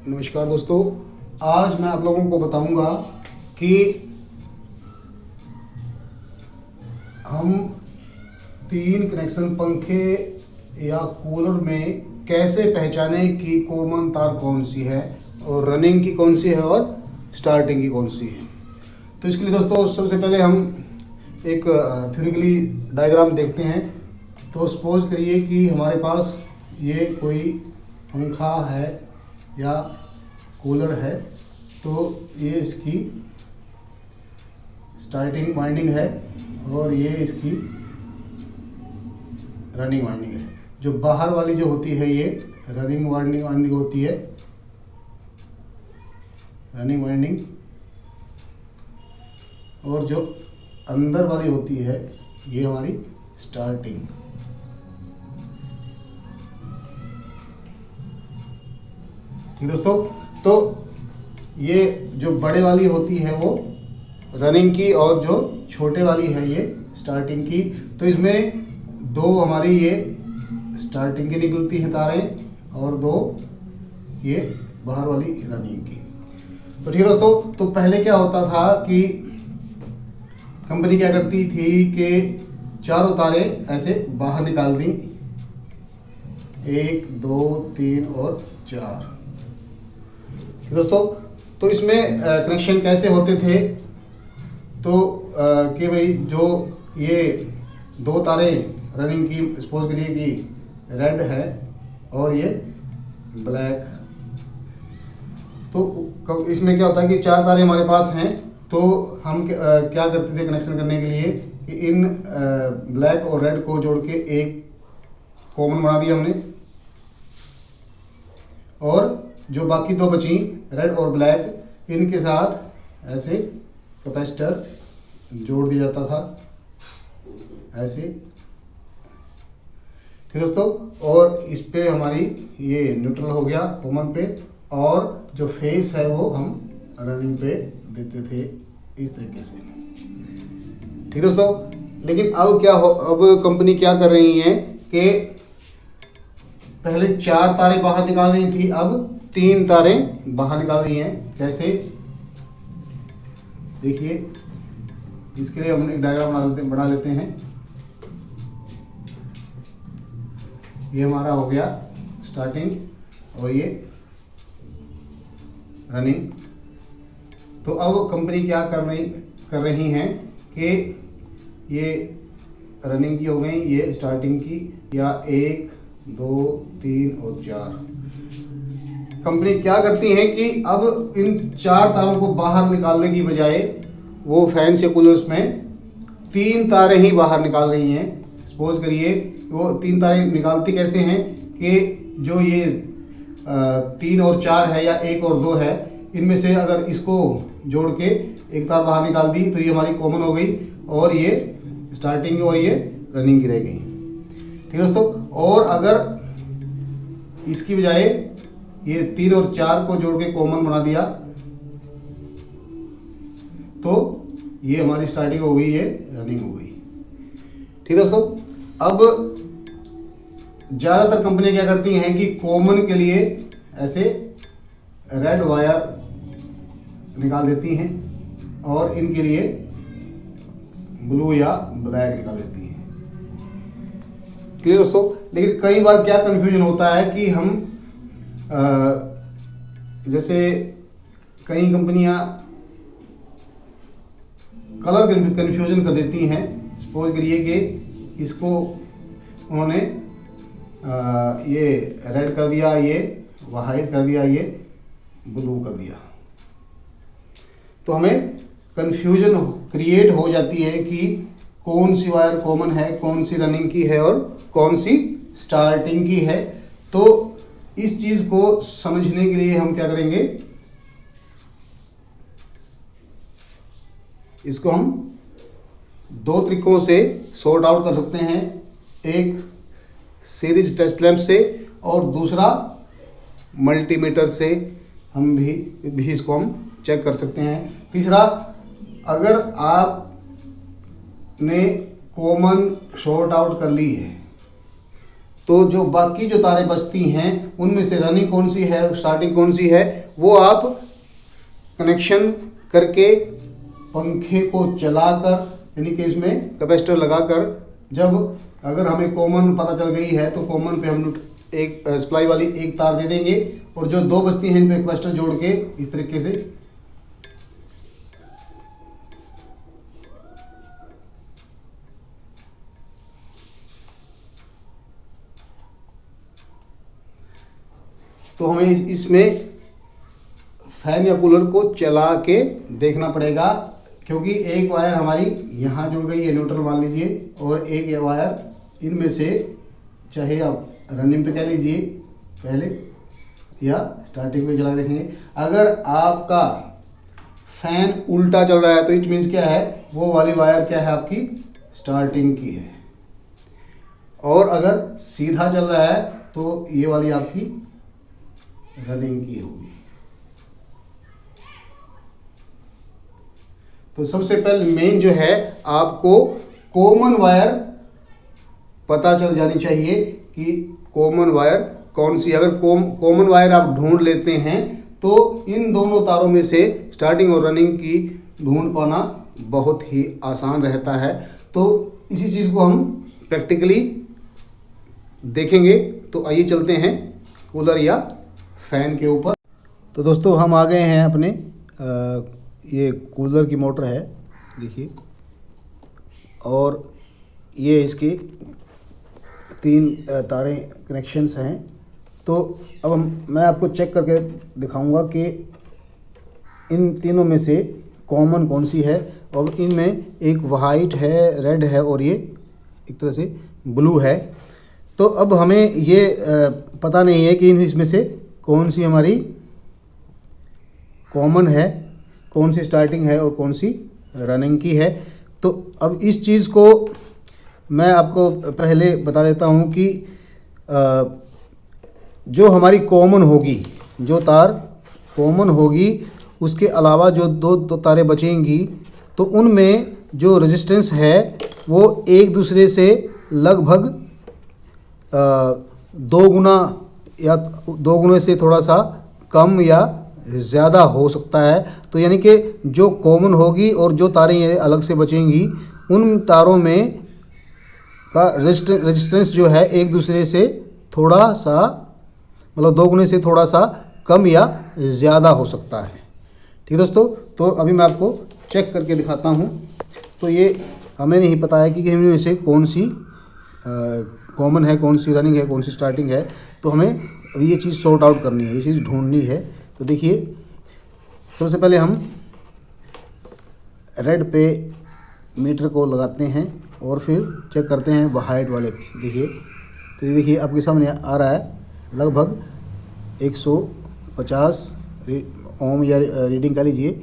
नमस्कार दोस्तों, आज मैं आप लोगों को बताऊंगा कि हम 3 कनेक्शन पंखे या कूलर में कैसे पहचानें कि कॉमन तार कौन सी है और रनिंग की कौन सी है और स्टार्टिंग की कौन सी है। तो इसके लिए दोस्तों सबसे पहले हम एक थ्योरेटिकली डायग्राम देखते हैं। तो सपोज करिए कि हमारे पास ये कोई पंखा है या कूलर है, तो ये इसकी स्टार्टिंग वाइंडिंग है और ये इसकी रनिंग वाइंडिंग है। जो बाहर वाली जो होती है ये रनिंग वाइंडिंग होती है, रनिंग वाइंडिंग, और जो अंदर वाली होती है ये हमारी स्टार्टिंग। ठीक दोस्तों, तो ये जो बड़े वाली होती है वो रनिंग की और जो छोटे वाली है ये स्टार्टिंग की। तो इसमें दो हमारी ये स्टार्टिंग की निकलती है तारें और दो ये बाहर वाली रनिंग की। तो ठीक है दोस्तों, तो पहले क्या होता था कि कंपनी क्या करती थी कि चारों तारें ऐसे बाहर निकाल दी, 1 2 3 और 4। दोस्तों, तो इसमें कनेक्शन कैसे होते थे, तो कि भाई जो ये दो तारें रनिंग की सपोज करिए कि रेड है और ये ब्लैक। तो इसमें क्या होता है कि 4 तारें हमारे पास हैं, तो हम क्या करते थे कनेक्शन करने के लिए कि इन ब्लैक और रेड को जोड़ के एक कॉमन बना दिया हमने, और जो बाकी दो बची रेड और ब्लैक, इनके साथ ऐसे कैपेसिटर जोड़ दिया जाता था ऐसे। ठीक दोस्तों, और इस पे हमारी ये न्यूट्रल हो गया कॉमन पे, और जो फेस है वो हम रनिंग पे देते थे इस तरीके से। ठीक दोस्तों, लेकिन अब क्या हो, अब कंपनी क्या कर रही है कि पहले 4 तारें बाहर निकाल रही थी, अब 3 तारें बाहर निकाल रही हैं। जैसे देखिए, इसके लिए हम एक डायग्राम बना लेते हैं। ये हमारा हो गया स्टार्टिंग और ये रनिंग। तो अब कंपनी क्या कर रही हैं कि ये रनिंग की हो गई, ये स्टार्टिंग की, या 1 2 3 और 4। कंपनी क्या करती है कि अब इन 4 तारों को बाहर निकालने की बजाय वो फैंस या कूलर्स में 3 तारें ही बाहर निकाल रही हैं। सपोज करिए वो 3 तारें निकालती कैसे हैं कि जो ये 3 और 4 है या 1 और 2 है, इनमें से अगर इसको जोड़ के एक तार बाहर निकाल दी तो ये हमारी कॉमन हो गई, और ये स्टार्टिंग और ये रनिंग की रह गई। ठीक है दोस्तों, और अगर इसकी बजाय ये 3 और 4 को जोड़ के कॉमन बना दिया तो ये हमारी स्टार्टिंग हो गई, ये रनिंग हो गई। ठीक है दोस्तों, अब ज़्यादातर कंपनियां क्या करती हैं कि कॉमन के लिए ऐसे रेड वायर निकाल देती हैं और इनके लिए ब्लू या ब्लैक निकाल देती हैं। क्लियर दोस्तों, लेकिन कई बार क्या कंफ्यूजन होता है कि हम जैसे कई कंपनियां कलर कंफ्यूजन कर देती हैं। सपोज करिए कि इसको उन्होंने ये रेड कर दिया, ये वाइट कर दिया, ये ब्लू कर दिया, तो हमें कंफ्यूजन क्रिएट हो जाती है कि कौन सी वायर कॉमन है, कौन सी रनिंग की है और कौन सी स्टार्टिंग की है। तो इस चीज को समझने के लिए हम क्या करेंगे, इसको हम 2 तरीकों से सॉर्ट आउट कर सकते हैं। एक सीरीज टेस्ट लैंप से और दूसरा मल्टीमीटर से हम भी इसको हम चेक कर सकते हैं। तीसरा, अगर आपने कॉमन सॉर्ट आउट कर ली है तो जो बाकी जो तारें बचती हैं उनमें से रनिंग कौन सी है, स्टार्टिंग कौन सी है, वो आप कनेक्शन करके पंखे को चलाकर, यानी कि इसमें कैपेसिटर लगाकर, जब अगर हमें कॉमन पता चल गई है तो कॉमन पे हम लोग एक सप्लाई वाली एक तार दे देंगे और जो दो बचती हैं इन पे कैपेसिटर जोड़ के इस तरीके से तो हमें इसमें फैन या कूलर को चला के देखना पड़ेगा, क्योंकि एक वायर हमारी यहाँ जुड़ गई है, न्यूट्रल मान लीजिए, और एक ये वायर इनमें से, चाहे आप रनिंग पे कह लीजिए पहले या स्टार्टिंग पे चला के देखेंगे। अगर आपका फैन उल्टा चल रहा है तो इट मीन्स क्या है, वो वाली वायर क्या है आपकी स्टार्टिंग की है, और अगर सीधा चल रहा है तो ये वाली आपकी रनिंग की होगी। तो सबसे पहले मेन जो है, आपको कॉमन वायर पता चल जानी चाहिए कि कॉमन वायर कौन सी। अगर कॉमन वायर आप ढूंढ लेते हैं तो इन दोनों तारों में से स्टार्टिंग और रनिंग की ढूंढ पाना बहुत ही आसान रहता है। तो इसी चीज़ को हम प्रैक्टिकली देखेंगे। तो आइए चलते हैं कूलर या फैन के ऊपर। तो दोस्तों हम आ गए हैं अपने ये कूलर की मोटर है, देखिए, और ये इसकी 3 तारें कनेक्शंस हैं। तो अब मैं आपको चेक करके दिखाऊंगा कि इन तीनों में से कॉमन कौन सी है। और इनमें एक वाइट है, रेड है और ये एक तरह से ब्लू है। तो अब हमें ये पता नहीं है कि इसमें से कौन सी हमारी कॉमन है, कौन सी स्टार्टिंग है और कौन सी रनिंग की है। तो अब इस चीज़ को मैं आपको पहले बता देता हूँ कि जो हमारी कॉमन होगी, जो तार कॉमन होगी, उसके अलावा जो दो तारें बचेंगी, तो उनमें जो रेजिस्टेंस है वो एक दूसरे से लगभग 2 गुना या 2 गुने से थोड़ा सा कम या ज़्यादा हो सकता है। तो यानी कि जो कॉमन होगी और जो तारें ये अलग से बचेंगी, उन तारों में का रेजिस्टेंस जो है एक दूसरे से थोड़ा सा, मतलब 2 गुने से थोड़ा सा कम या ज़्यादा हो सकता है। ठीक है दोस्तों, तो अभी मैं आपको चेक करके दिखाता हूँ। तो ये हमें नहीं पता है कि इनमें से कौन सी कॉमन है, कौन सी रनिंग है, कौन सी स्टार्टिंग है। तो हमें अभी ये चीज़ सॉर्ट आउट करनी है, ये चीज़ ढूंढनी है। तो देखिए, सबसे पहले हम रेड पे मीटर को लगाते हैं और फिर चेक करते हैं वाइट वाले पे। देखिए, तो ये देखिए आपके सामने आ रहा है लगभग 150 ओम या रीडिंग कर लीजिए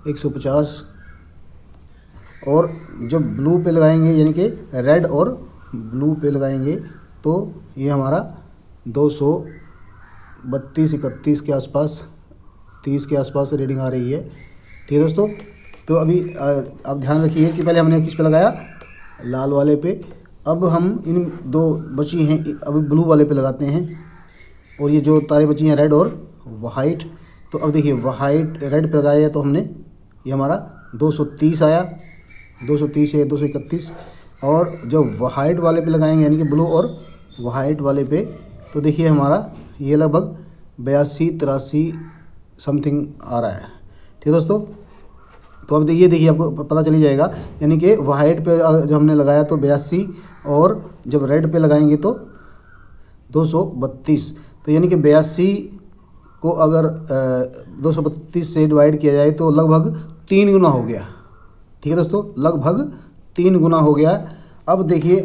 150। और जब ब्लू पे लगाएंगे, यानी कि रेड और ब्लू पे लगाएंगे, तो ये हमारा 232-31 के आसपास, 30 के आसपास रीडिंग आ रही है। ठीक है दोस्तों, तो अभी आप ध्यान रखिए कि पहले हमने किस पे लगाया, लाल वाले पे। अब हम इन 2 बची हैं, अभी ब्लू वाले पे लगाते हैं। और ये जो तारे बची हैं रेड और वाइट, तो अब देखिए वाइट रेड पे लगाया तो हमने, ये हमारा 230 आया, 230 है 231। और जब वाइट वाले पे लगाएंगे, यानी कि ब्लू और वाइट वाले पे, तो देखिए हमारा ये लगभग 82-83 समथिंग आ रहा है। ठीक है दोस्तों, तो अब देखिए आपको पता चली जाएगा, यानी कि वाइट पे जब हमने लगाया तो 82, और जब रेड पे लगाएंगे तो 232। तो यानी कि 82 को अगर 232 से डिवाइड किया जाए तो लगभग 3 गुना हो गया। ठीक है दोस्तों, लगभग 3 गुना हो गया। अब देखिए,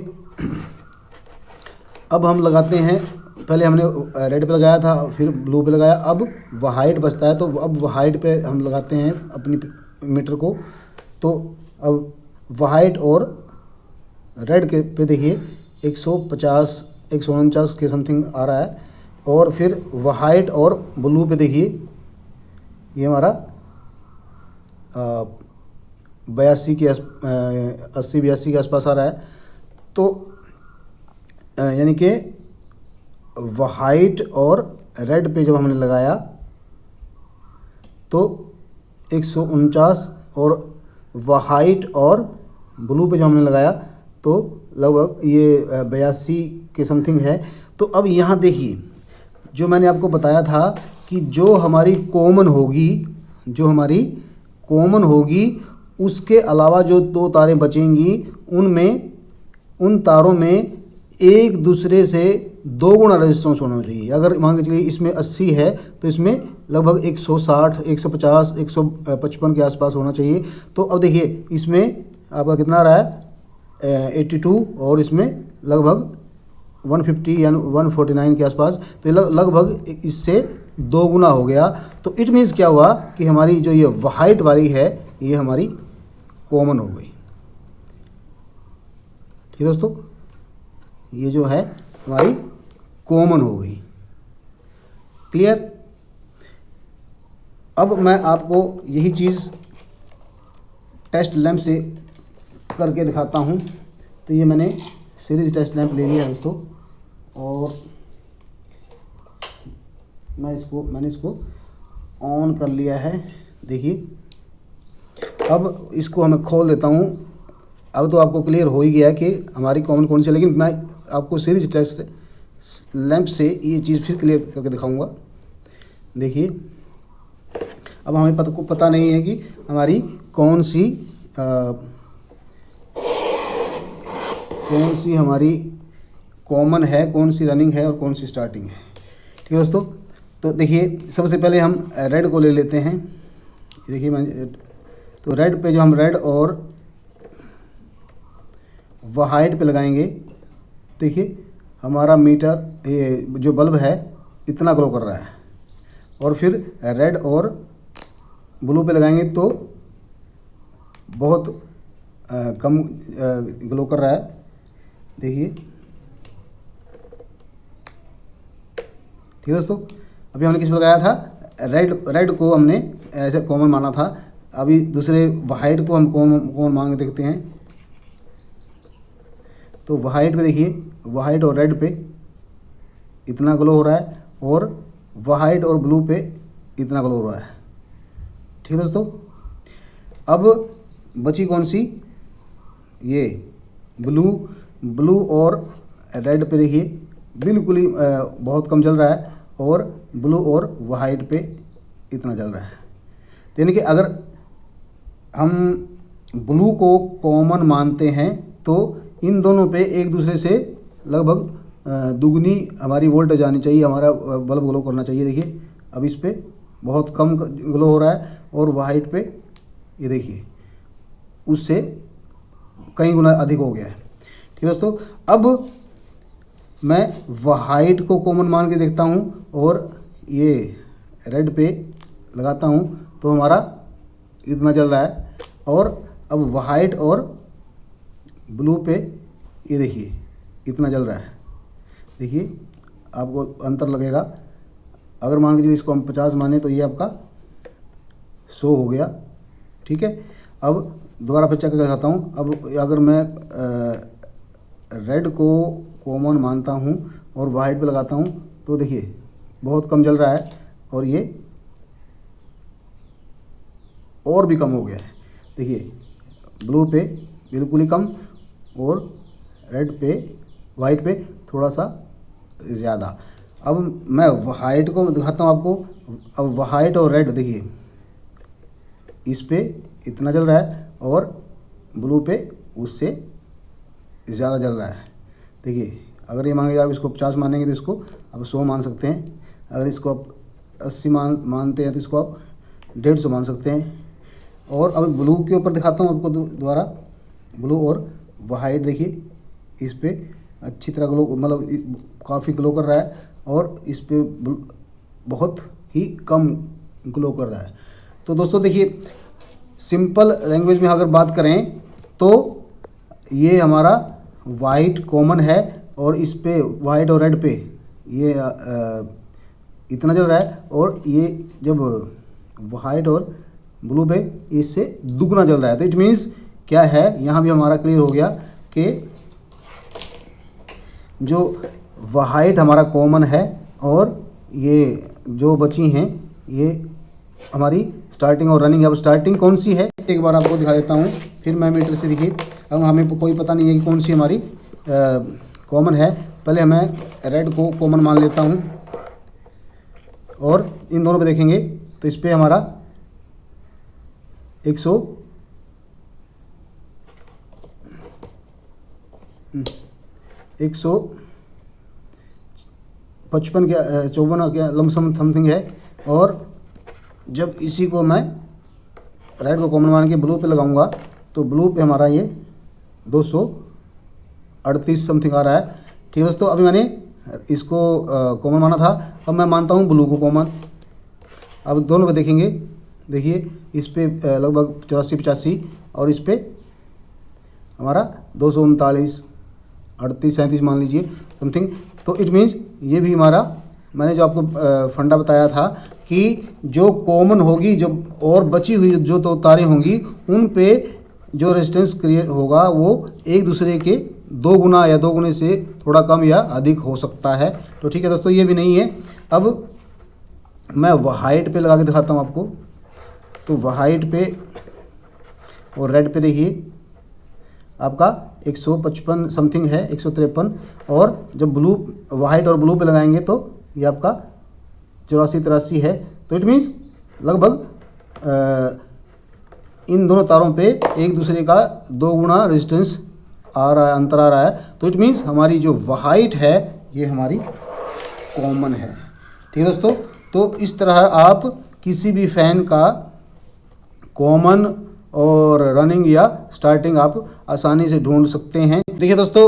अब हम लगाते हैं, पहले हमने रेड पे लगाया था, फिर ब्लू पे लगाया, अब वाइट बचता है, तो अब वाइट पे हम लगाते हैं अपनी मीटर को। तो अब वाइट और रेड के पे देखिए 150-149 के समथिंग आ रहा है। और फिर वाइट और ब्लू पे देखिए ये हमारा 82 के 80-82 के आसपास आ रहा है। तो यानी कि वाइट और रेड पे जब हमने लगाया तो 149, और वाइट और ब्लू पे जब हमने लगाया तो लगभग ये 82 के समथिंग है। तो अब यहाँ देखिए, जो मैंने आपको बताया था कि जो हमारी कॉमन होगी उसके अलावा जो 2 तारें बचेंगी उन तारों में एक दूसरे से 2 गुना रेजिस्टेंस होना चाहिए। अगर मान के चलिए इसमें 80 है तो इसमें लगभग 160, 150, 155 के आसपास होना चाहिए। तो अब देखिए इसमें आपका कितना आ रहा है 82, और इसमें लगभग 150 या 149 के आसपास, तो लगभग इससे 2 गुना हो गया। तो इट मीन्स क्या हुआ कि हमारी जो ये वाइट वाली है ये हमारी कॉमन हो गई। ठीक है दोस्तों, ये जो है हमारी कॉमन हो गई। क्लियर? अब मैं आपको यही चीज़ टेस्ट लैंप से करके दिखाता हूँ। तो ये मैंने सीरीज टेस्ट लैंप ले लिया है दोस्तों, और मैंने इसको ऑन कर लिया है। देखिए अब इसको हमें खोल देता हूँ। अब तो आपको क्लियर हो ही गया है कि हमारी कॉमन कौन सी है, लेकिन मैं आपको सीरीज टेस्ट लैंप से ये चीज़ फिर क्लियर करके दिखाऊंगा। देखिए अब हमें पता नहीं है कि हमारी कौन सी हमारी कॉमन है, कौन सी रनिंग है और कौन सी स्टार्टिंग है। ठीक है दोस्तों, तो देखिए सबसे पहले हम रेड को ले लेते हैं। देखिए तो रेड पे जो हम रेड और वाइट पे लगाएंगे, देखिए हमारा मीटर ये जो बल्ब है इतना ग्लो कर रहा है, और फिर रेड और ब्लू पे लगाएंगे तो बहुत कम ग्लो कर रहा है। देखिए ठीक है दोस्तों, अभी हमने किस पे लगाया था, रेड को हमने ऐसे कॉमन माना था। अभी दूसरे वाइट को हम कॉमन मान के देखते हैं। तो वाइट पे देखिए, वाइट और रेड पे इतना ग्लो हो रहा है, और वाइट और ब्लू पे इतना ग्लो हो रहा है। ठीक है दोस्तों, अब बची कौन सी, ये ब्लू और रेड पे देखिए बिल्कुल ही बहुत कम जल रहा है, और ब्लू और वाइट पे इतना जल रहा है। यानी कि अगर हम ब्लू को कॉमन मानते हैं तो इन दोनों पे एक दूसरे से लगभग दुगनी हमारी वोल्टेज आनी चाहिए, हमारा बल्ब ग्लो करना चाहिए। देखिए अब इस पे बहुत कम ग्लो हो रहा है, और वाइट पे ये देखिए उससे कई गुना अधिक हो गया है। ठीक है दोस्तों, अब मैं वाइट को कॉमन मान के देखता हूँ और ये रेड पे लगाता हूँ तो हमारा इतना जल रहा है, और अब वाइट और ब्लू पे ये देखिए इतना जल रहा है। देखिए आपको अंतर लगेगा। अगर मान के चलिए इसको हम 50 माने तो ये आपका 100 हो गया। ठीक है, अब दोबारा फिर चेक करके दिखाता हूँ। अब अगर मैं रेड को कॉमन मानता हूँ और वाइट पे लगाता हूँ तो देखिए बहुत कम जल रहा है, और ये और भी कम हो गया है। देखिए ब्लू पे बिल्कुल ही कम, और रेड पे वाइट पे थोड़ा सा ज़्यादा। अब मैं वाइट को दिखाता हूँ आपको। अब वाइट और रेड देखिए इस पे इतना जल रहा है, और ब्लू पे उससे ज़्यादा जल रहा है। देखिए अगर ये मानेंगे आप इसको 50 मानेंगे तो इसको आप 100 मान सकते हैं। अगर इसको आप 80 मानते हैं तो इसको आप 150 मान सकते हैं। और अब ब्लू के ऊपर दिखाता हूँ आपको दोबारा। ब्लू और वाइट देखिए इस पे अच्छी तरह ग्लो, मतलब काफ़ी ग्लो कर रहा है, और इस पे बहुत ही कम ग्लो कर रहा है। तो दोस्तों देखिए सिंपल लैंग्वेज में अगर बात करें तो ये हमारा वाइट कॉमन है, और इस पे वाइट और रेड पे ये इतना जल रहा है, और ये जब वाइट और ब्लू पे इससे दुगना जल रहा है। तो इट मीन्स क्या है, यहाँ भी हमारा क्लियर हो गया कि जो हाइट हमारा कॉमन है और ये जो बची हैं ये हमारी स्टार्टिंग और रनिंग। अब स्टार्टिंग कौन सी है एक बार आपको दिखा देता हूँ, फिर मैं मीटर से देखिए। अब हमें कोई पता नहीं है कि कौन सी हमारी कॉमन है। पहले मैं रेड को कॉमन मान लेता हूँ और इन दोनों पे देखेंगे तो इस पर हमारा 155 क्या 54 क्या लमसम समथिंग है। और जब इसी को मैं रेड को कॉमन मान के ब्लू पे लगाऊंगा तो ब्लू पे हमारा ये 238 समथिंग आ रहा है। ठीक है दोस्तों, अभी मैंने इसको कॉमन माना था, अब मैं मानता हूँ ब्लू को कॉमन। अब दोनों पे देखेंगे, देखिए इस पे लगभग 84-85 और इस पे हमारा 239 38 37 मान लीजिए समथिंग। तो इट मीन्स ये भी हमारा, मैंने जो आपको फंडा बताया था कि जो कॉमन होगी, जो और बची हुई जो तो तारें होंगी उन पे जो रेजिस्टेंस क्रिएट होगा वो एक दूसरे के 2 गुना या 2 गुने से थोड़ा कम या अधिक हो सकता है। तो ठीक है दोस्तों, ये भी नहीं है। अब मैं हाइट पे लगा के दिखाता हूँ आपको। तो हाइट पे और रेड पे देखिए आपका 155 समथिंग है, 153। और जब ब्लू वाइट और ब्लू पे लगाएंगे तो ये आपका 84-83 है। तो इट मीन्स लगभग इन दोनों तारों पे एक दूसरे का 2 गुना रेजिस्टेंस आ रहा है, अंतर आ रहा है। तो इट मीन्स हमारी जो हाइट है ये हमारी कॉमन है। ठीक है दोस्तों, तो इस तरह आप किसी भी फैन का कॉमन और रनिंग या स्टार्टिंग आप आसानी से ढूंढ सकते हैं। देखिए दोस्तों,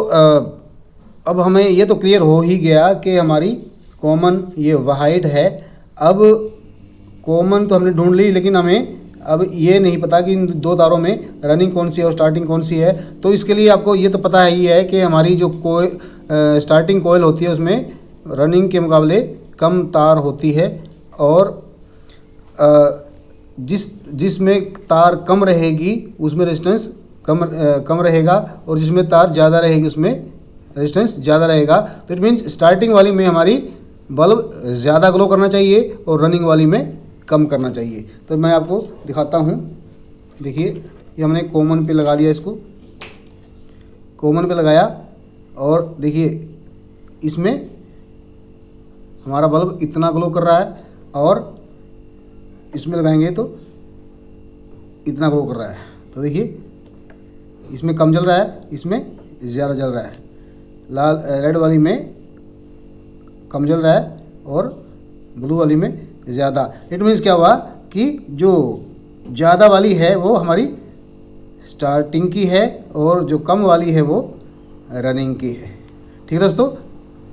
अब हमें ये तो क्लियर हो ही गया कि हमारी कॉमन ये हाइट है। अब कॉमन तो हमने ढूंढ ली, लेकिन हमें अब ये नहीं पता कि इन 2 तारों में रनिंग कौन सी है और स्टार्टिंग कौन सी है। तो इसके लिए आपको ये तो पता ही है कि हमारी जो स्टार्टिंग कोयल होती है उसमें रनिंग के मुकाबले कम तार होती है, और जिसमें तार कम रहेगी उसमें रेजिस्टेंस कम रहेगा, और जिसमें तार ज़्यादा रहेगी उसमें रेजिस्टेंस ज़्यादा रहेगा। तो इट मीन्स स्टार्टिंग वाली में हमारी बल्ब ज़्यादा ग्लो करना चाहिए और रनिंग वाली में कम करना चाहिए। तो मैं आपको दिखाता हूँ। देखिए ये हमने कॉमन पे लगा लिया, इसको कॉमन पे लगाया और देखिए इसमें हमारा बल्ब इतना ग्लो कर रहा है और इसमें लगाएंगे तो इतना ग्लो कर रहा है। तो देखिए इसमें कम जल रहा है, इसमें ज़्यादा जल रहा है। रेड वाली में कम जल रहा है और ब्लू वाली में ज़्यादा। इट मीन्स क्या हुआ कि जो ज़्यादा वाली है वो हमारी स्टार्टिंग की है और जो कम वाली है वो रनिंग की है। ठीक है दोस्तों,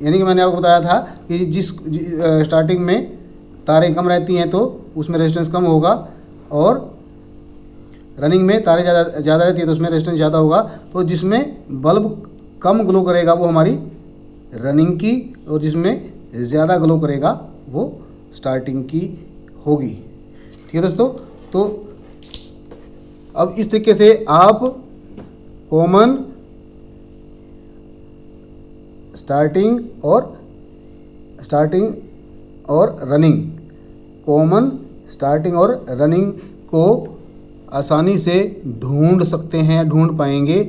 यानी कि मैंने आपको बताया था कि जिस स्टार्टिंग में तारें कम रहती हैं तो उसमें रेजिस्टेंस कम होगा, और रनिंग में तारें ज़्यादा रहती है तो उसमें रेजिस्टेंस ज़्यादा होगा। तो जिसमें बल्ब कम ग्लो करेगा वो हमारी रनिंग की, और जिसमें ज़्यादा ग्लो करेगा वो स्टार्टिंग की होगी। ठीक है दोस्तों, तो अब इस तरीके से आप कॉमन, स्टार्टिंग और रनिंग, कॉमन, स्टार्टिंग और रनिंग को आसानी से ढूंढ सकते हैं, ढूंढ पाएंगे।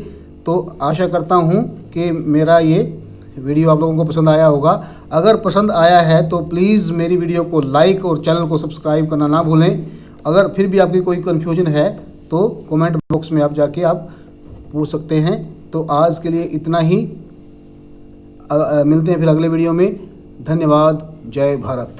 तो आशा करता हूं कि मेरा ये वीडियो आप लोगों को पसंद आया होगा। अगर पसंद आया है तो प्लीज़ मेरी वीडियो को लाइक और चैनल को सब्सक्राइब करना ना भूलें। अगर फिर भी आपकी कोई कन्फ्यूजन है तो कमेंट बॉक्स में आप जाके आप पूछ सकते हैं। तो आज के लिए इतना ही, मिलते हैं फिर अगले वीडियो में। धन्यवाद। जय भारत।